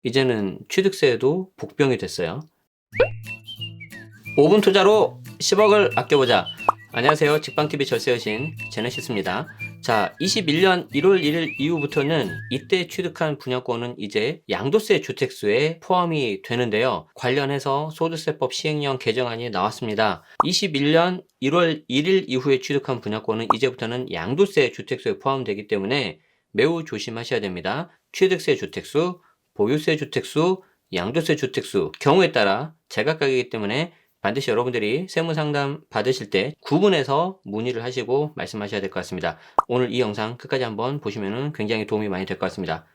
이제는 취득세도 복병이 됐어요. 5분 투자로 10억을 아껴보자. 안녕하세요. 직방TV 절세여신 제네시스입니다. 자, 21년 1월 1일 이후부터는 이때 취득한 분양권은 이제 양도세 주택수에 포함이 되는데요. 관련해서 소득세법 시행령 개정안이 나왔습니다. 21년 1월 1일 이후에 취득한 분양권은 이제부터는 양도세 주택수에 포함되기 때문에 매우 조심하셔야 됩니다. 취득세 주택수, 보유세 주택수, 양도세 주택수 경우에 따라 제각각이기 때문에 반드시 여러분들이 세무상담 받으실 때 구분해서 문의를 하시고 말씀하셔야 될 것 같습니다. 오늘 이 영상 끝까지 한번 보시면 굉장히 도움이 많이 될 것 같습니다.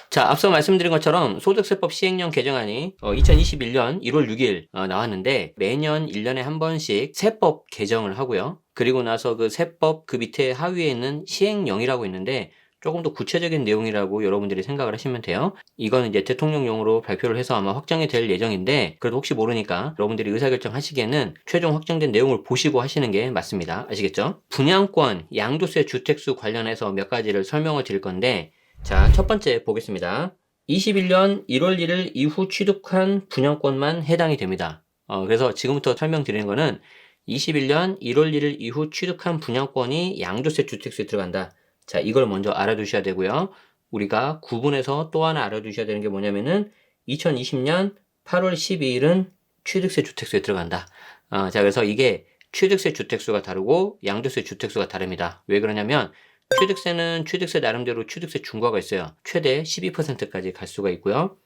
자, 앞서 말씀드린 것처럼 소득세법 시행령 개정안이 2021년 1월 6일 나왔는데 매년 1년에 한 번씩 세법 개정을 하고요. 그리고 나서 그 세법 그 밑에 하위에 있는 시행령이라고 있는데 조금 더 구체적인 내용이라고 여러분들이 생각을 하시면 돼요. 이거는 이제 대통령령으로 발표를 해서 아마 확정이 될 예정인데 그래도 혹시 모르니까 여러분들이 의사결정 하시기에는 최종 확정된 내용을 보시고 하시는 게 맞습니다. 아시겠죠? 분양권, 양도세 주택수 관련해서 몇 가지를 설명을 드릴 건데 자, 첫 번째 보겠습니다. 21년 1월 1일 이후 취득한 분양권만 해당이 됩니다. 그래서 지금부터 설명드리는 거는 21년 1월 1일 이후 취득한 분양권이 양도세 주택수에 들어간다. 자, 이걸 먼저 알아두셔야 되고요. 우리가 구분해서 또 하나 알아두셔야 되는 게 뭐냐면은 2020년 8월 12일은 취득세 주택수에 들어간다. 자, 그래서 이게 취득세 주택수가 다르고 양도세 주택수가 다릅니다. 왜 그러냐면 취득세는 취득세 나름대로 취득세 중과가 있어요. 최대 12%까지 갈 수가 있고요.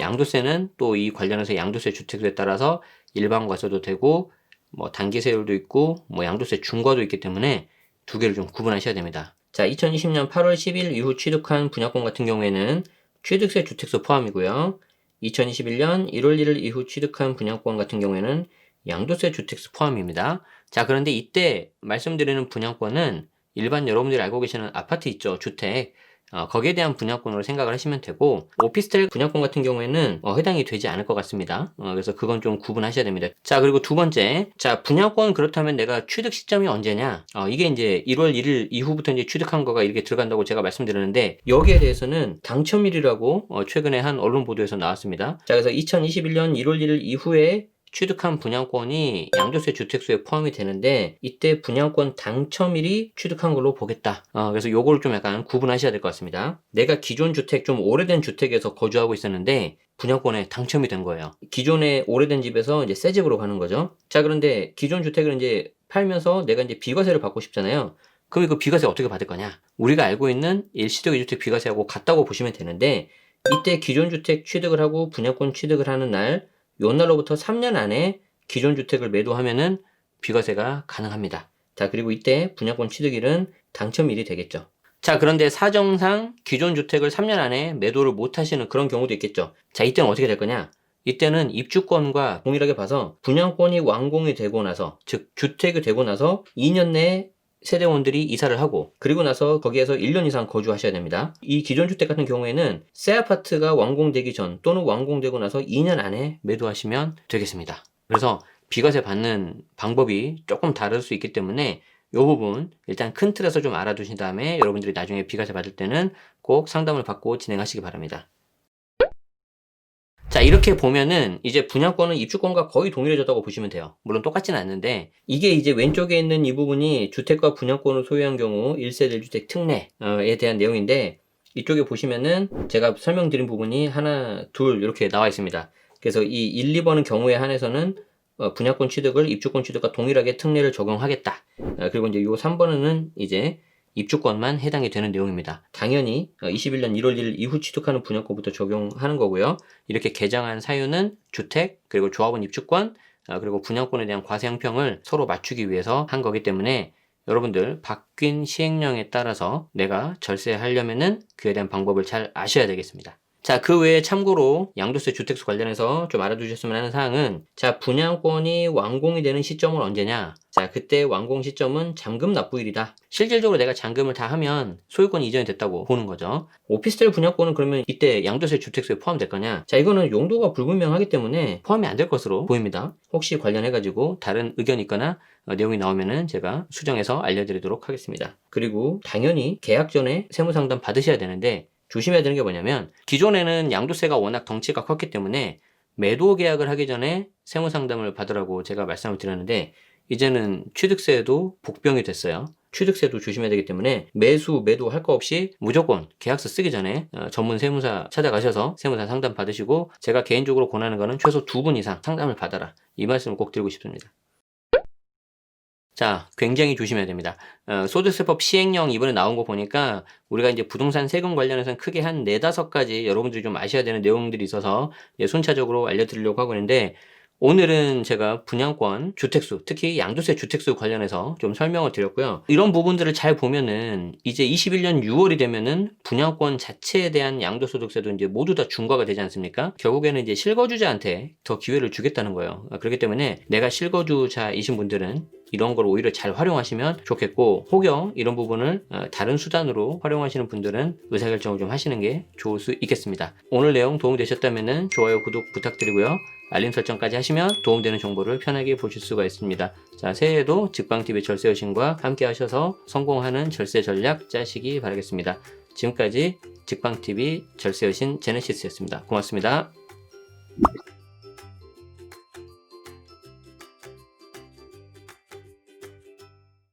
양도세는 또 이 관련해서 양도세 주택수에 따라서 일반 과세도 되고 뭐 단기세율도 있고 뭐 양도세 중과도 있기 때문에 두 개를 좀 구분하셔야 됩니다. 자, 2020년 8월 10일 이후 취득한 분양권 같은 경우에는 취득세 주택수 포함이고요. 2021년 1월 1일 이후 취득한 분양권 같은 경우에는 양도세 주택수 포함입니다. 자, 그런데 이때 말씀드리는 분양권은 일반 여러분들이 알고 계시는 아파트 있죠, 주택. 거기에 대한 분양권으로 생각을 하시면 되고 오피스텔 분양권 같은 경우에는 해당이 되지 않을 것 같습니다. 그래서 그건 좀 구분하셔야 됩니다. 자, 그리고 두 번째, 자, 분양권 그렇다면 내가 취득 시점이 언제냐? 이게 이제 1월 1일 이후부터 이제 취득한 거가 이렇게 들어간다고 제가 말씀드렸는데 여기에 대해서는 당첨일이라고 최근에 한 언론 보도에서 나왔습니다. 자, 그래서 2021년 1월 1일 이후에 취득한 분양권이 양도세 주택수에 포함이 되는데 이때 분양권 당첨일이 취득한 걸로 보겠다. 그래서 요걸 좀 약간 구분하셔야 될 것 같습니다. 내가 기존 주택 좀 오래된 주택에서 거주하고 있었는데 분양권에 당첨이 된 거예요. 기존에 오래된 집에서 이제 새 집으로 가는 거죠. 자, 그런데 기존 주택을 이제 팔면서 내가 이제 비과세를 받고 싶잖아요. 그럼 그 비과세 어떻게 받을 거냐? 우리가 알고 있는 일시적 2주택 비과세하고 같다고 보시면 되는데 이때 기존 주택 취득을 하고 분양권 취득을 하는 날 요 날로부터 3년 안에 기존 주택을 매도하면은 비과세가 가능합니다. 자, 그리고 이때 분양권 취득일은 당첨일이 되겠죠. 자, 그런데 사정상 기존 주택을 3년 안에 매도를 못 하시는 그런 경우도 있겠죠. 자, 이때는 어떻게 될 거냐? 이때는 입주권과 동일하게 봐서 분양권이 완공이 되고 나서, 즉 주택이 되고 나서 2년 내에 세대원들이 이사를 하고 그리고 나서 거기에서 1년 이상 거주하셔야 됩니다. 이 기존 주택 같은 경우에는 새 아파트가 완공되기 전 또는 완공되고 나서 2년 안에 매도하시면 되겠습니다. 그래서 비과세 받는 방법이 조금 다를 수 있기 때문에 이 부분 일단 큰 틀에서 좀 알아두신 다음에 여러분들이 나중에 비과세 받을 때는 꼭 상담을 받고 진행하시기 바랍니다. 자, 이렇게 보면은 이제 분양권은 입주권과 거의 동일해졌다고 보시면 돼요. 물론 똑같지는 않는데 이게 이제 왼쪽에 있는 이 부분이 주택과 분양권을 소유한 경우 1세대 1주택 특례에 대한 내용인데 이쪽에 보시면은 제가 설명드린 부분이 하나, 둘 이렇게 나와 있습니다. 그래서 이 1, 2번은 경우에 한해서는 분양권 취득을 입주권 취득과 동일하게 특례를 적용하겠다. 그리고 이제 요 3번은 이제 입주권만 해당이 되는 내용입니다. 당연히 21년 1월 1일 이후 취득하는 분양권부터 적용하는 거고요. 이렇게 개정한 사유는 주택, 그리고 조합원 입주권, 그리고 분양권에 대한 과세 형평을 서로 맞추기 위해서 한 거기 때문에 여러분들 바뀐 시행령에 따라서 내가 절세하려면은 그에 대한 방법을 잘 아셔야 되겠습니다. 자, 그 외에 참고로 양도세 주택수 관련해서 좀 알아두셨으면 하는 사항은 자, 분양권이 완공이 되는 시점은 언제냐? 자, 그때 완공 시점은 잔금 납부일이다. 실질적으로 내가 잔금을 다 하면 소유권이 이전이 됐다고 보는 거죠. 오피스텔 분양권은 그러면 이때 양도세 주택수에 포함될 거냐? 자, 이거는 용도가 불분명하기 때문에 포함이 안 될 것으로 보입니다. 혹시 관련해가지고 다른 의견이 있거나 내용이 나오면은 제가 수정해서 알려드리도록 하겠습니다. 그리고 당연히 계약 전에 세무상담 받으셔야 되는데 조심해야 되는 게 뭐냐면 기존에는 양도세가 워낙 덩치가 컸기 때문에 매도 계약을 하기 전에 세무상담을 받으라고 제가 말씀을 드렸는데 이제는 취득세도 복병이 됐어요. 취득세도 조심해야 되기 때문에 매도 할 거 없이 무조건 계약서 쓰기 전에 전문 세무사 찾아가셔서 세무사 상담 받으시고 제가 개인적으로 권하는 거는 최소 2분 이상 상담을 받아라. 이 말씀을 꼭 드리고 싶습니다. 자, 굉장히 조심해야 됩니다. 소득세법 시행령 이번에 나온 거 보니까 우리가 이제 부동산 세금 관련해서는 크게 한 4-5가지 여러분들이 좀 아셔야 되는 내용들이 있어서 순차적으로 알려드리려고 하고 있는데 오늘은 제가 분양권, 주택수, 특히 양도세 주택수 관련해서 좀 설명을 드렸고요. 이런 부분들을 잘 보면은 이제 21년 6월이 되면은 분양권 자체에 대한 양도소득세도 이제 모두 다 중과가 되지 않습니까? 결국에는 이제 실거주자한테 더 기회를 주겠다는 거예요. 그렇기 때문에 내가 실거주자이신 분들은 이런 걸 오히려 잘 활용하시면 좋겠고 혹여 이런 부분을 다른 수단으로 활용하시는 분들은 의사결정을 좀 하시는 게 좋을 수 있겠습니다. 오늘 내용 도움되셨다면 좋아요, 구독 부탁드리고요. 알림 설정까지 하시면 도움되는 정보를 편하게 보실 수가 있습니다. 자, 새해에도 직방TV 절세여신과 함께 하셔서 성공하는 절세 전략 짜시기 바라겠습니다. 지금까지 직방TV 절세여신 제네시스였습니다. 고맙습니다.